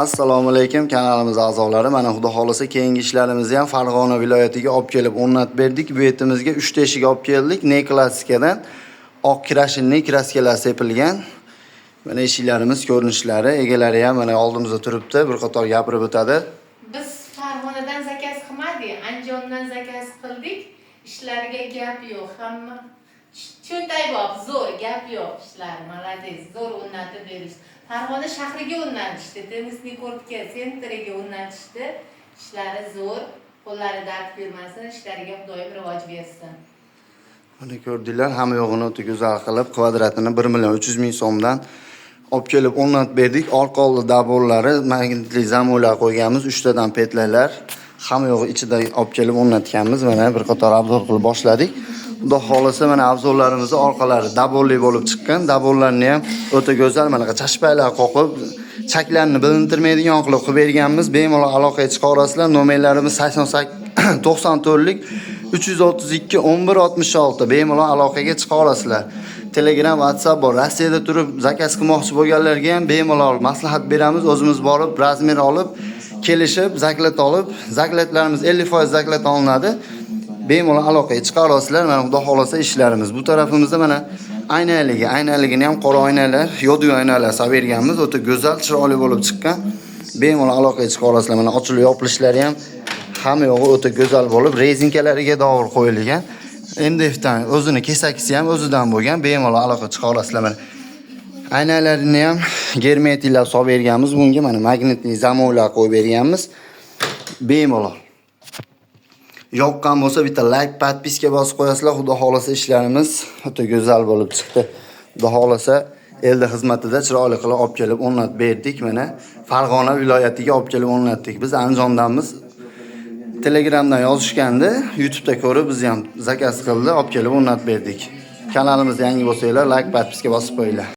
Assalomu alaykum kanalimiz a'zolari. Mana xudo xolasa keyingi ishlarimizni ham Farg'ona viloyatiga olib kelib o'rnatib berdik. Bu yetimizga 3 ta eshik olib keldik. Ne klassikadan oq krashinli kraskalar sepilgan. Mana eshiklarimiz ko'rinishlari, egalari ham mana oldimizda turibdi, bir qator gapirib o'tadi. Biz Farg'onadan zakaz qilmadik, Andijondan zakaz qildik. Ishlariga gap yo'q, hamma cho'ntay bop, zo'r gap yo'q ishlar, malades, zo'r o'rnatib berish. Farg'ona shahriga o'rnatishdi, Denizli ko'rkka, sentriga o'rnatishdi. Ishlari zo'r, qo'llari dard bermasin, ishlariga Xudoyim rivoj bersin. Mana ko'rdinglar, hamma yo'g'ini o'ta go'zal qilib, kvadratini 1.300.000 so'mdan olib kelib o'rnatib berdik. Orqa oldi dabollari, magnitli zamolar qo'yganmiz, 3 tadan petlalar. Hamma yo'g'i ichida olib kelib o'rnatganmiz. Mana bir qator obzor qilib boshladik. Xudo xolasa mana obzorlarimizni orqalari dabolli bo'lib chiqqan. Dabollarni ham o'ta go'zal, mana chashpalar qoqib, chaklarni bilintirmaydigan qilib berganmiz. Bemalol aloqaga chiqa olasizlar. Nomerlarimiz 94lik 332 11 66. Bemalol aloqaga chiqa olasizlar. Telegram, WhatsApp bor. Rossiyada turib zakaz qilmoqchi bo'lganlarga ham bemalol maslahat beramiz. O'zimiz borib, razmer olib, kelishib, zaklat olib, zaklatlarimiz 50% zaklat olinadi. Bemalol aloqaga chiqa olasizlar. Mana xudo xolasa ishlarimiz. Bu tarafimizda mana aynaligini ham qora oynalar, yodiy oynalar solib berganmiz. O'ta go'zal, chiroyli bo'lib chiqqan. Bemalol aloqaga chiqa olasizlar. Mana ochilib yopilishlari ham hamma yo'g'i o'ta go'zal bo'lib, rezinkalariga davr qo'yilgan. MDFdan o'zini kesakisi ham o'zidan bo'lgan. Bemalol aloqaga chiqa olasizlar. Mana aynalarini ham germetiklar solib berganmiz. Bunga mana magnitli zamovlar qo'yib berganmiz. Bemalol. Yoqqan bo'lsa bitta like, podpiska bosib qo'yasizlar. Xudo xolasa ishlarimiz o'ta go'zal bo'lib chiqdi. Xudo xolasa elda xizmatida chiroyli qilib olib kelib o'rnatib berdik. Mana Farg'ona viloyatiga olib kelib o'rnatdik. Biz Andijondanmiz. Telegramdan yozishgandi, YouTube'da ko'rib biz ham zakaz qildi, olib kelib o'rnatib berdik. Kanalimiz yangi bo'lsanglar, like, podpiska bosib qo'yinglar.